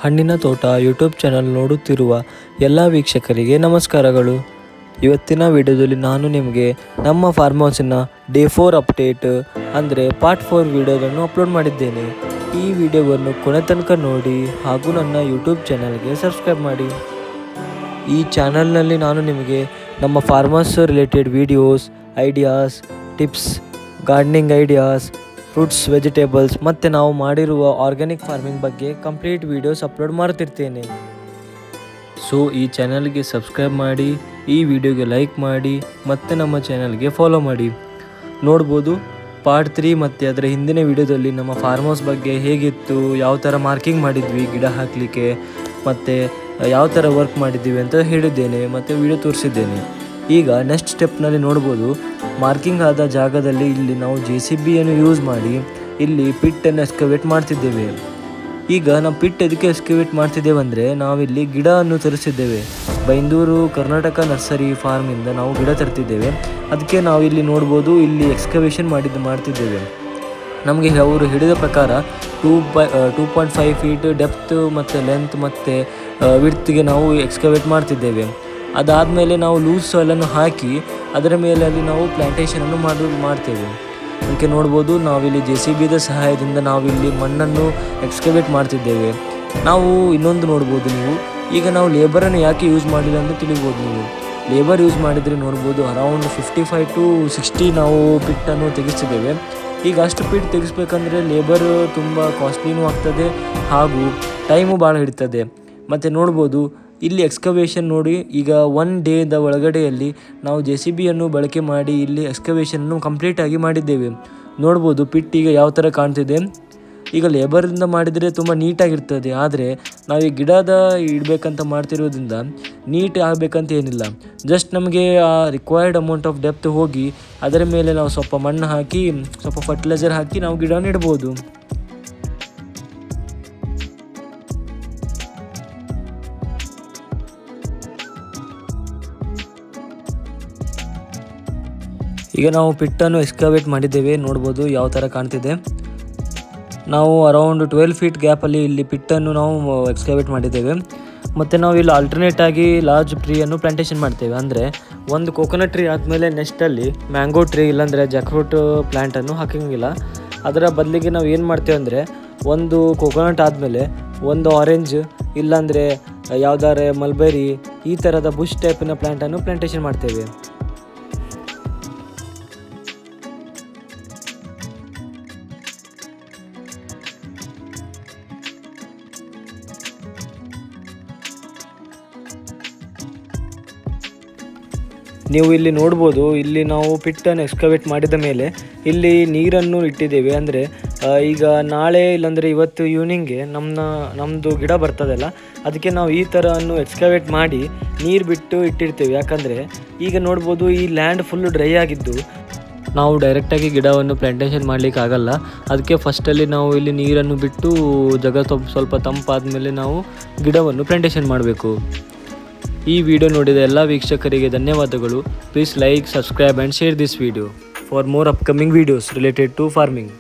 ಹಣ್ಣಿನ ತೋಟ YouTube channel ನೋಡುತ್ತಿರುವ ಎಲ್ಲ ವೀಕ್ಷಕರಿಗೆ ನಮಸ್ಕಾರಗಳು. ಇವತ್ತಿನ ವಿಡಿಯೋದಲ್ಲಿ ನಾನು ನಿಮಗೆ ನಮ್ಮ ಫಾರ್ಮ್ ಹೌಸಿನ ಡೇ 4 ಅಪ್ಡೇಟ್ ಅಂದರೆ ಪಾರ್ಟ್ 4 ವಿಡಿಯೋವನ್ನು ಅಪ್ಲೋಡ್ ಮಾಡಿದ್ದೇನೆ. ಈ ವಿಡಿಯೋವನ್ನು ಕೊನೆ ತನಕ ನೋಡಿ ಹಾಗೂ ನನ್ನ ಯೂಟ್ಯೂಬ್ ಚಾನಲ್ಗೆ ಸಬ್ಸ್ಕ್ರೈಬ್ ಮಾಡಿ. ಈ ಚಾನಲ್ನಲ್ಲಿ ನಾನು ನಿಮಗೆ ನಮ್ಮ farmers related videos, ideas, tips, gardening ideas, fruits, vegetables ಮತ್ತು ನಾವು ಮಾಡಿರುವ ಆರ್ಗ್ಯಾನಿಕ್ ಫಾರ್ಮಿಂಗ್ ಬಗ್ಗೆ ಕಂಪ್ಲೀಟ್ ವೀಡಿಯೋಸ್ ಅಪ್ಲೋಡ್ ಮಾಡ್ತಿರ್ತೇನೆ. ಸೊ ಈ ಚಾನಲ್ಗೆ ಸಬ್ಸ್ಕ್ರೈಬ್ ಮಾಡಿ, ಈ ವಿಡಿಯೋಗೆ ಲೈಕ್ ಮಾಡಿ ಮತ್ತು ನಮ್ಮ ಚಾನಲ್ಗೆ ಫಾಲೋ ಮಾಡಿ. ನೋಡ್ಬೋದು ಪಾರ್ಟ್ 3 ಮತ್ತು ಅದರ ಹಿಂದಿನ ವಿಡಿಯೋದಲ್ಲಿ ನಮ್ಮ ಫಾರ್ಮ್ ಹೌಸ್ ಬಗ್ಗೆ ಹೇಗಿತ್ತು, ಯಾವ ಥರ ಮಾರ್ಕಿಂಗ್ ಮಾಡಿದ್ವಿ ಗಿಡ ಹಾಕಲಿಕ್ಕೆ ಮತ್ತು ಯಾವ ಥರ ವರ್ಕ್ ಮಾಡಿದ್ದೀವಿ ಅಂತ ಹೇಳಿದ್ದೇನೆ ಮತ್ತು ವಿಡಿಯೋ ತೋರಿಸಿದ್ದೇನೆ. ಈಗ ನೆಕ್ಸ್ಟ್ ಸ್ಟೆಪ್ನಲ್ಲಿ ನೋಡ್ಬೋದು ಮಾರ್ಕಿಂಗ್ ಆದ ಜಾಗದಲ್ಲಿ ಇಲ್ಲಿ ನಾವು JCBಯನ್ನು ಯೂಸ್ ಮಾಡಿ ಇಲ್ಲಿ ಪಿಟ್ಟನ್ನು ಎಕ್ಸ್ಕವೇಟ್ ಮಾಡ್ತಿದ್ದೇವೆ. ಈಗ ನಾವು ಪಿಟ್ ಎದಕ್ಕೆ ಎಕ್ಸ್ಕವೇಟ್ ಮಾಡ್ತಿದ್ದೇವೆ ಅಂದರೆ ನಾವಿಲ್ಲಿ ಗಿಡವನ್ನು ತರಿಸಿದ್ದೇವೆ. ಬೈಂದೂರು ಕರ್ನಾಟಕ ನರ್ಸರಿ ಫಾರ್ಮಿಂದ ನಾವು ಗಿಡ ತರ್ತಿದ್ದೇವೆ. ಅದಕ್ಕೆ ನಾವು ಇಲ್ಲಿ ನೋಡ್ಬೋದು ಇಲ್ಲಿ ಎಕ್ಸ್ಕವೇಷನ್ ಮಾಡ್ತಿದ್ದೇವೆ. ನಮಗೆ ಅವರು ಹಿಡಿದ ಪ್ರಕಾರ 2.5 ಫೀಟ್ ಡೆಪ್ತ್ ಮತ್ತು ಲೆಂತ್ ಮತ್ತು ವಿಡ್ತ್ಗೆ ನಾವು ಎಕ್ಸ್ಕವೇಟ್ ಮಾಡ್ತಿದ್ದೇವೆ. ಅದಾದಮೇಲೆ ನಾವು ಲೂಸ್ ಸಾಯಿಲನ್ನು ಹಾಕಿ ಅದರ ಮೇಲೆ ಅಲ್ಲಿ ನಾವು ಪ್ಲ್ಯಾಂಟೇಷನನ್ನು ಮಾಡ್ತೇವೆ. ಅದಕ್ಕೆ ನೋಡ್ಬೋದು ನಾವಿಲ್ಲಿ JCBದ ಸಹಾಯದಿಂದ ನಾವಿಲ್ಲಿ ಮಣ್ಣನ್ನು ಎಕ್ಸ್ಕವೇಟ್ ಮಾಡ್ತಿದ್ದೇವೆ. ನಾವು ಇನ್ನೊಂದು ನೋಡ್ಬೋದು ನೀವು, ಈಗ ನಾವು ಲೇಬರನ್ನು ಯಾಕೆ ಯೂಸ್ ಮಾಡಿಲ್ಲ ಅಂತ ತಿಳಿಬೋದು. ನೀವು ಲೇಬರ್ ಯೂಸ್ ಮಾಡಿದರೆ ನೋಡ್ಬೋದು ಅರೌಂಡ್ 55 to 60 ನಾವು ಪಿಟ್ಟನ್ನು ತೆಗೆಸ್ತಿದ್ದೇವೆ. ಈಗ ಅಷ್ಟು ಪಿಟ್ ತೆಗೆಸ್ಬೇಕಂದ್ರೆ ಲೇಬರ್ ತುಂಬ ಕಾಸ್ಟ್ಲಿನೂ ಆಗ್ತದೆ ಹಾಗೂ ಟೈಮು ಭಾಳ ಹಿಡಿತದೆ. ಮತ್ತು ನೋಡ್ಬೋದು ಇಲ್ಲಿ ಎಕ್ಸ್ಕವೇಷನ್ ನೋಡಿ, ಈಗ 1 ಡೇದ ಒಳಗಡೆಯಲ್ಲಿ ನಾವು JCBಯನ್ನು ಬಳಕೆ ಮಾಡಿ ಇಲ್ಲಿ ಎಕ್ಸ್ಕವೇಷನನ್ನು ಕಂಪ್ಲೀಟಾಗಿ ಮಾಡಿದ್ದೇವೆ. ನೋಡ್ಬೋದು ಪಿಟ್ ಈಗ ಯಾವ ಥರ ಕಾಣ್ತಿದೆ. ಈಗ ಲೇಬರಿಂದ ಮಾಡಿದರೆ ತುಂಬ ನೀಟಾಗಿರ್ತದೆ, ಆದರೆ ನಾವು ಈ ಗಿಡದ ಇಡಬೇಕಂತ ಮಾಡ್ತಿರೋದ್ರಿಂದ ನೀಟ್ ಆಗಬೇಕಂತ ಏನಿಲ್ಲ. ಜಸ್ಟ್ ನಮಗೆ ಆ ರಿಕ್ವೈರ್ಡ್ ಅಮೌಂಟ್ ಆಫ್ ಡೆಪ್ತ್ ಹೋಗಿ ಅದರ ಮೇಲೆ ನಾವು ಸ್ವಲ್ಪ ಮಣ್ಣು ಹಾಕಿ ಸ್ವಲ್ಪ ಫರ್ಟಿಲೈಸರ್ ಹಾಕಿ ನಾವು ಗಿಡ ನೆಡ್ಬೋದು. ಈಗ ನಾವು ಪಿಟ್ಟನ್ನು ಎಕ್ಸ್ಕವೇಟ್ ಮಾಡಿದ್ದೇವೆ. ನೋಡ್ಬೋದು ಯಾವ ಥರ ಕಾಣ್ತಿದೆ. ನಾವು ಅರೌಂಡ್ 12 ಫೀಟ್ ಗ್ಯಾಪಲ್ಲಿ ಇಲ್ಲಿ ಪಿಟ್ಟನ್ನು ನಾವು ಎಕ್ಸ್ಕವೇಟ್ ಮಾಡಿದ್ದೇವೆ. ಮತ್ತು ನಾವು ಇಲ್ಲಿ ಆಲ್ಟರ್ನೇಟ್ ಆಗಿ ಲಾರ್ಜ್ ಟ್ರೀಯನ್ನು ಪ್ಲಾಂಟೇಷನ್ ಮಾಡ್ತೇವೆ. ಅಂದರೆ ಒಂದು ಕೋಕೋನಟ್ ಟ್ರೀ ಆದಮೇಲೆ ನೆಕ್ಸ್ಟಲ್ಲಿ ಮ್ಯಾಂಗೋ ಟ್ರೀ ಇಲ್ಲಾಂದರೆ ಜಾಕ್ಫ್ರೂಟ್ ಪ್ಲ್ಯಾಂಟನ್ನು ಹಾಕಂಗಿಲ್ಲ. ಅದರ ಬದಲಿಗೆ ನಾವು ಏನು ಮಾಡ್ತೇವೆ ಅಂದರೆ ಒಂದು ಕೋಕೋನಟ್ ಆದಮೇಲೆ ಒಂದು ಆರೆಂಜ್ ಇಲ್ಲಾಂದರೆ ಯಾವುದಾರೆ ಮಲ್ಬೆರಿ ಈ ಥರದ ಬುಷ್ ಟೈಪಿನ ಪ್ಲ್ಯಾಂಟನ್ನು ಪ್ಲಾಂಟೇಷನ್ ಮಾಡ್ತೇವೆ. ನೀವು ಇಲ್ಲಿ ನೋಡ್ಬೋದು, ಇಲ್ಲಿ ನಾವು ಪಿಟ್ಟನ್ನು ಎಕ್ಸ್ಕವೇಟ್ ಮಾಡಿದ ಮೇಲೆ ಇಲ್ಲಿ ನೀರನ್ನು ಇಟ್ಟಿದ್ದೇವೆ. ಅಂದರೆ ಈಗ ನಾಳೆ ಇಲ್ಲಾಂದರೆ ಇವತ್ತು ಈವ್ನಿಂಗ್ಗೆ ನಮ್ಮದು ಗಿಡ ಬರ್ತದಲ್ಲ, ಅದಕ್ಕೆ ನಾವು ಈ ಥರವನ್ನು ಎಕ್ಸ್ಕವೇಟ್ ಮಾಡಿ ನೀರು ಬಿಟ್ಟು ಇಟ್ಟಿರ್ತೇವೆ. ಯಾಕಂದರೆ ಈಗ ನೋಡ್ಬೋದು ಈ ಲ್ಯಾಂಡ್ ಫುಲ್ಲು ಡ್ರೈ ಆಗಿದ್ದು ನಾವು ಡೈರೆಕ್ಟಾಗಿ ಗಿಡವನ್ನು ಪ್ಲಾಂಟೇಷನ್ ಮಾಡಲಿಕ್ಕೆ ಆಗಲ್ಲ. ಅದಕ್ಕೆ ಫಸ್ಟಲ್ಲಿ ನಾವು ಇಲ್ಲಿ ನೀರನ್ನು ಬಿಟ್ಟು ಸ್ವಲ್ಪ ತಂಪಾದ ಮೇಲೆ ನಾವು ಗಿಡವನ್ನು ಪ್ಲಾಂಟೇಷನ್ ಮಾಡಬೇಕು. ಈ ವಿಡಿಯೋ ನೋಡಿದ ಎಲ್ಲ ವೀಕ್ಷಕರಿಗೆ ಧನ್ಯವಾದಗಳು. Please like, subscribe and share this video for more upcoming videos related to farming.